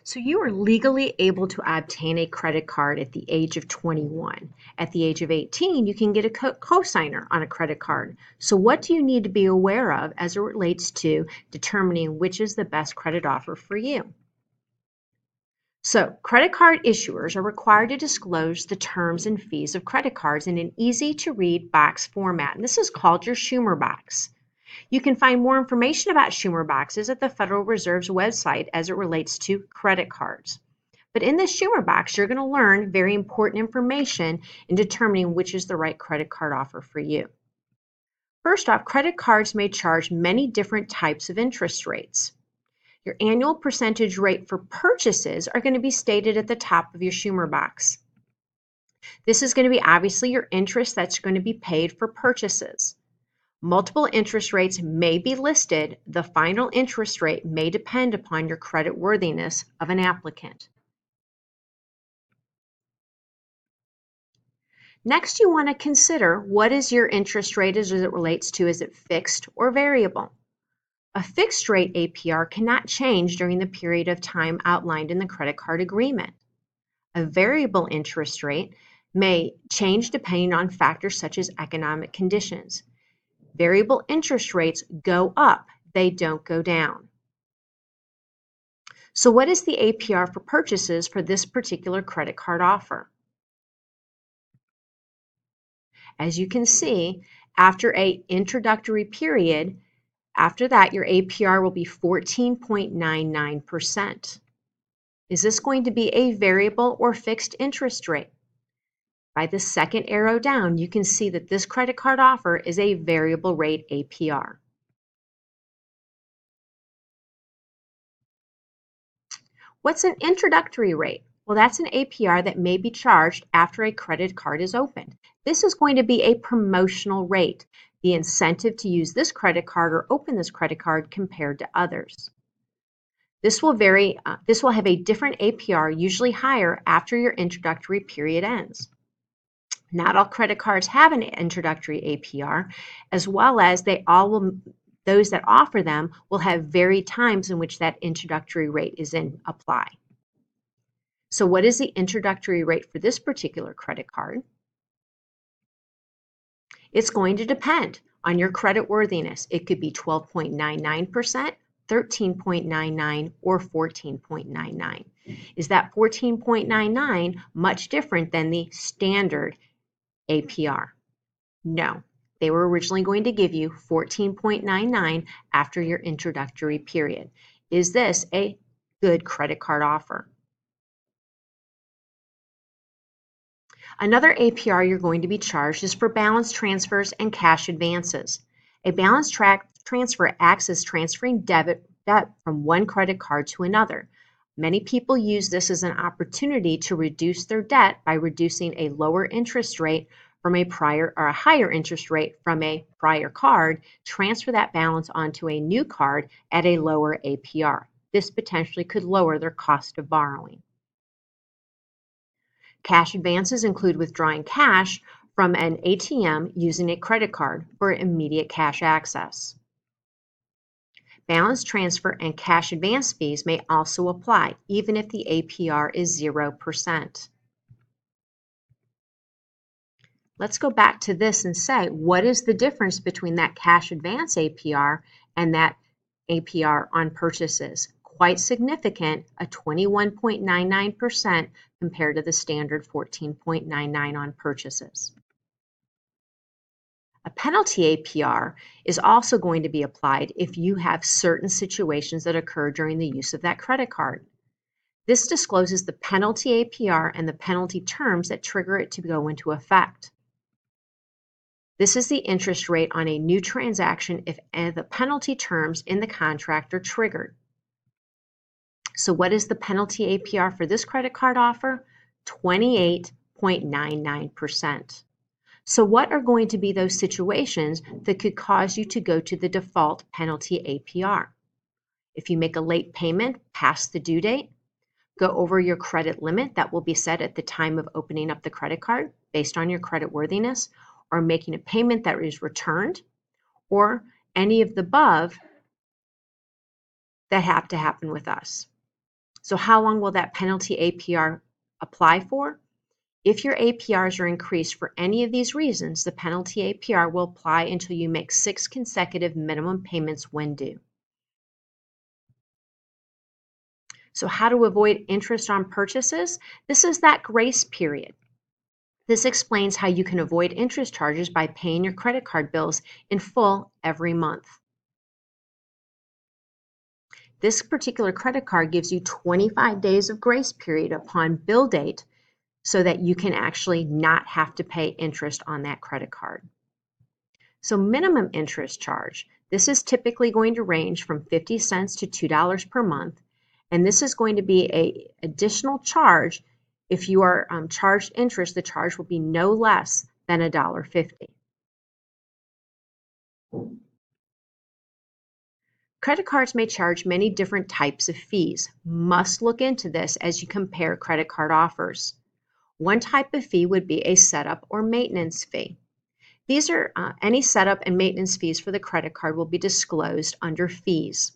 So you are legally able to obtain a credit card at the age of 21. At the age of 18, you can get a cosigner on a credit card. So what do you need to be aware of as it relates to determining which is the best credit offer for you? So credit card issuers are required to disclose the terms and fees of credit cards in an easy-to-read box format, and this is called your Schumer box. You can find more information about Schumer boxes at the Federal Reserve's website as it relates to credit cards. But in this Schumer box, you're going to learn very important information in determining which is the right credit card offer for you. First off, credit cards may charge many different types of interest rates. Your annual percentage rate for purchases are going to be stated at the top of your Schumer box. This is going to be obviously your interest that's going to be paid for purchases. Multiple interest rates may be listed. The final interest rate may depend upon your credit worthiness of an applicant. Next, you want to consider what is your interest rate as it relates to, is it fixed or variable? A fixed rate APR cannot change during the period of time outlined in the credit card agreement. A variable interest rate may change depending on factors such as economic conditions. Variable interest rates go up, they don't go down. So what is the APR for purchases for this particular credit card offer? As you can see, after an introductory period, after that, your APR will be 14.99%. Is this going to be a variable or fixed interest rate? By the second arrow down, you can see that this credit card offer is a variable rate APR. What's an introductory rate? Well, that's an APR that may be charged after a credit card is opened. This is going to be a promotional rate, the incentive to use this credit card or open this credit card compared to others. This will vary. This will have a different APR, usually higher after your introductory period ends. Not all credit cards have an introductory APR, as well as those that offer them will have varied times in which that introductory rate is in apply. So what is the introductory rate for this particular credit card? It's going to depend on your credit worthiness. It could be 12.99%, 13.99, or 14.99. Is that 14.99 much different than the standard APR? No. They were originally going to give you 14.99 after your introductory period. Is this a good credit card offer? Another APR you're going to be charged is for balance transfers and cash advances. A balance transfer acts as transferring debt from one credit card to another. Many people use this as an opportunity to reduce their debt by reducing a lower interest rate from a prior or a higher interest rate from a prior card, transfer that balance onto a new card at a lower APR. This potentially could lower their cost of borrowing. Cash advances include withdrawing cash from an ATM using a credit card for immediate cash access. Balance transfer and cash advance fees may also apply, even if the APR is 0%. Let's go back to this and say, what is the difference between that cash advance APR and that APR on purchases? Quite significant, a 21.99% compared to the standard 14.99 on purchases. A penalty APR is also going to be applied if you have certain situations that occur during the use of that credit card. This discloses the penalty APR and the penalty terms that trigger it to go into effect. This is the interest rate on a new transaction if the penalty terms in the contract are triggered. So what is the penalty APR for this credit card offer? 28.99%. So what are going to be those situations that could cause you to go to the default penalty APR? If you make a late payment past the due date, go over your credit limit that will be set at the time of opening up the credit card based on your credit worthiness, or making a payment that is returned, or any of the above that have to happen with us. So how long will that penalty APR apply for? If your APRs are increased for any of these reasons, the penalty APR will apply until you make 6 consecutive minimum payments when due. So how to avoid interest on purchases? This is that grace period. This explains how you can avoid interest charges by paying your credit card bills in full every month. This particular credit card gives you 25 days of grace period upon bill date so that you can actually not have to pay interest on that credit card. So minimum interest charge, this is typically going to range from 50 cents to $2 per month, and this is going to be an additional charge. If you are charged interest, the charge will be no less than $1.50. Credit cards may charge many different types of fees. Must look into this as you compare credit card offers. One type of fee would be a setup or maintenance fee. These are any setup and maintenance fees for the credit card will be disclosed under fees.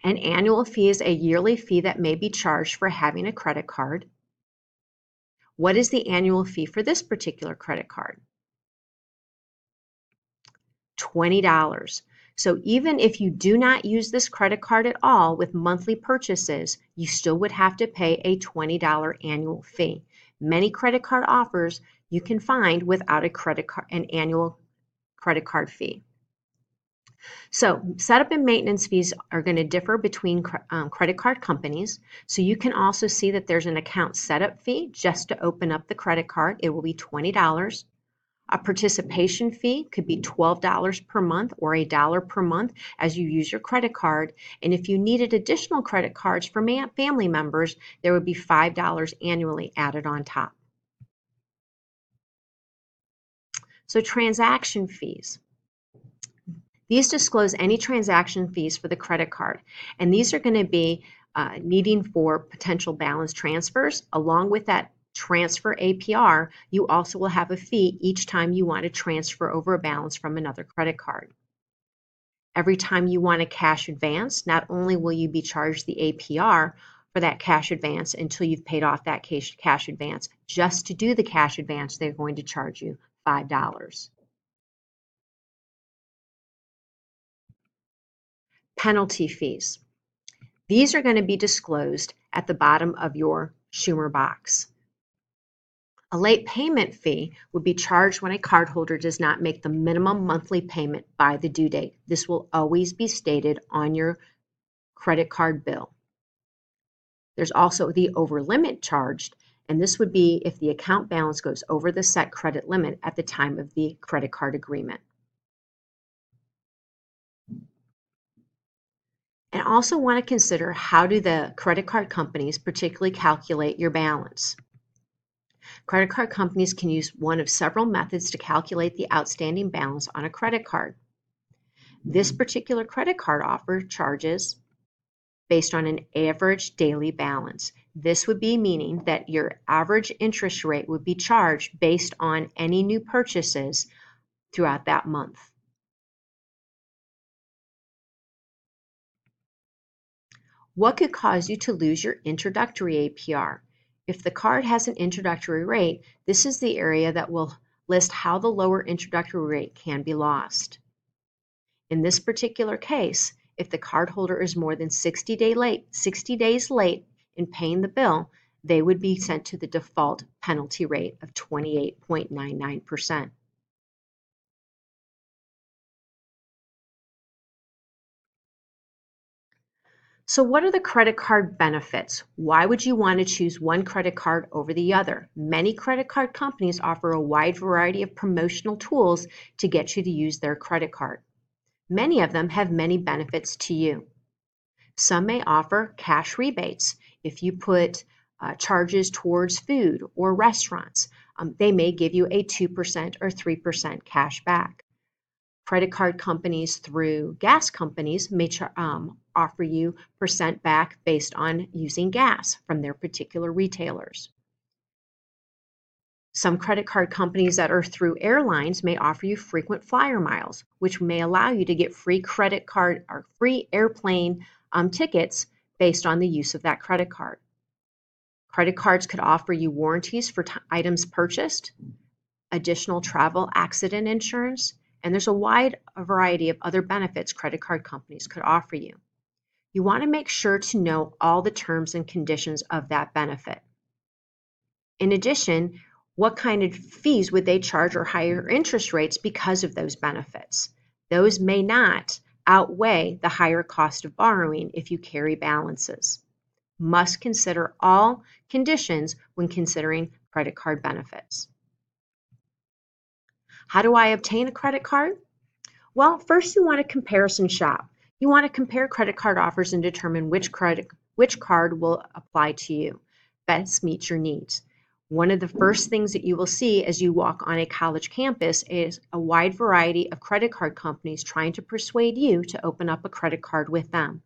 An annual fee is a yearly fee that may be charged for having a credit card. What is the annual fee for this particular credit card? $20. So even if you do not use this credit card at all with monthly purchases, you still would have to pay a $20 annual fee. Many credit card offers you can find without an annual credit card fee. So setup and maintenance fees are going to differ between credit card companies. So you can also see that there's an account setup fee just to open up the credit card. It will be $20. A participation fee could be $12 per month or $1 per month as you use your credit card. And if you needed additional credit cards for family members, there would be $5 annually added on top. So transaction fees. These disclose any transaction fees for the credit card. And these are going to be needing for potential balance transfers. Along with that transfer APR, you also will have a fee each time you want to transfer over a balance from another credit card. Every time you want a cash advance, not only will you be charged the APR for that cash advance until you've paid off that cash advance, just to do the cash advance, they're going to charge you $5. Penalty fees. These are going to be disclosed at the bottom of your Schumer box. A late payment fee would be charged when a cardholder does not make the minimum monthly payment by the due date. This will always be stated on your credit card bill. There's also the over limit charged, and this would be if the account balance goes over the set credit limit at the time of the credit card agreement. And also want to consider, how do the credit card companies particularly calculate your balance? Credit card companies can use one of several methods to calculate the outstanding balance on a credit card. This particular credit card offer charges based on an average daily balance. This would be meaning that your average interest rate would be charged based on any new purchases throughout that month. What could cause you to lose your introductory APR? If the card has an introductory rate, this is the area that will list how the lower introductory rate can be lost. In this particular case, if the cardholder is more than 60 days late in paying the bill, they would be sent to the default penalty rate of 28.99%. So what are the credit card benefits? Why would you want to choose one credit card over the other? Many credit card companies offer a wide variety of promotional tools to get you to use their credit card. Many of them have many benefits to you. Some may offer cash rebates. If you put charges towards food or restaurants, they may give you a 2% or 3% cash back. Credit card companies through gas companies may offer you percent back based on using gas from their particular retailers. Some credit card companies that are through airlines may offer you frequent flyer miles, which may allow you to get free credit card or free airplane tickets based on the use of that credit card. Credit cards could offer you warranties for items purchased, additional travel accident insurance, and there's a wide variety of other benefits credit card companies could offer you. You want to make sure to know all the terms and conditions of that benefit. In addition, what kind of fees would they charge or higher interest rates because of those benefits? Those may not outweigh the higher cost of borrowing if you carry balances. Must consider all conditions when considering credit card benefits. How do I obtain a credit card? Well, first you want to comparison shop. You want to compare credit card offers and determine which card will apply to you, best meet your needs. One of the first things that you will see as you walk on a college campus is a wide variety of credit card companies trying to persuade you to open up a credit card with them.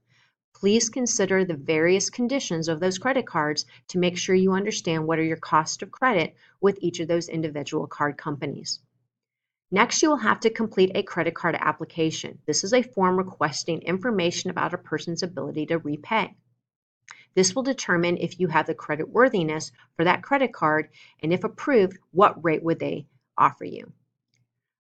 Please consider the various conditions of those credit cards to make sure you understand what are your cost of credit with each of those individual card companies. Next, you will have to complete a credit card application. This is a form requesting information about a person's ability to repay. This will determine if you have the credit worthiness for that credit card, and if approved, what rate would they offer you.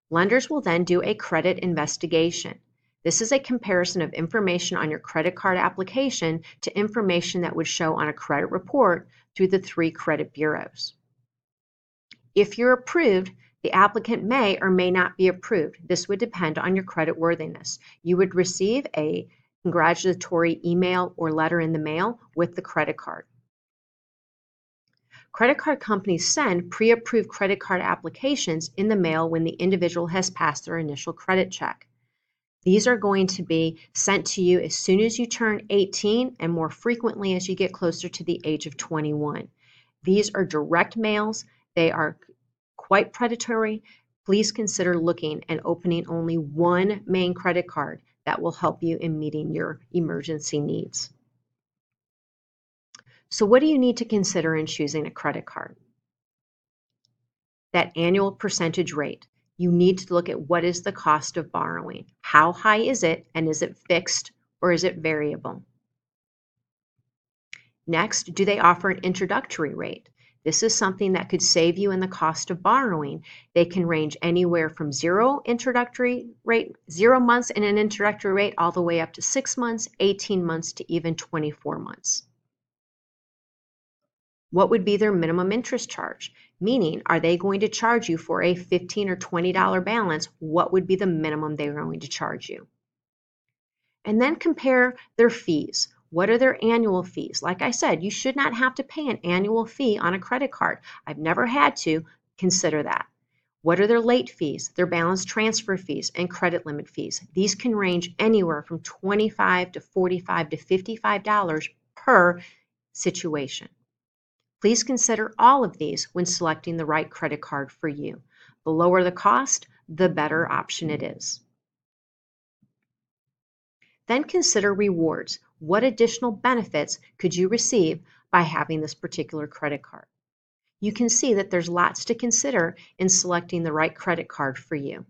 Lenders will then do a credit investigation. This is a comparison of information on your credit card application to information that would show on a credit report through the 3 credit bureaus. If you're approved, the applicant may or may not be approved. This would depend on your credit worthiness. You would receive a congratulatory email or letter in the mail with the credit card. Credit card companies send pre-approved credit card applications in the mail when the individual has passed their initial credit check. These are going to be sent to you as soon as you turn 18 and more frequently as you get closer to the age of 21. These are direct mails. They are quite predatory. Please consider looking and opening only one main credit card that will help you in meeting your emergency needs. So what do you need to consider in choosing a credit card? That annual percentage rate. You need to look at what is the cost of borrowing. How high is it, and is it fixed or is it variable? Next, do they offer an introductory rate? This is something that could save you in the cost of borrowing. They can range anywhere from 0 months in an introductory rate all the way up to 6 months, 18 months to even 24 months. What would be their minimum interest charge? Meaning, are they going to charge you for a $15 or $20 balance? What would be the minimum they're going to charge you? And then compare their fees. What are their annual fees? Like I said, you should not have to pay an annual fee on a credit card. I've never had to. Consider that. What are their late fees, their balance transfer fees, and credit limit fees? These can range anywhere from $25 to $45 to $55 per situation. Please consider all of these when selecting the right credit card for you. The lower the cost, the better option it is. Then consider rewards. What additional benefits could you receive by having this particular credit card? You can see that there's lots to consider in selecting the right credit card for you.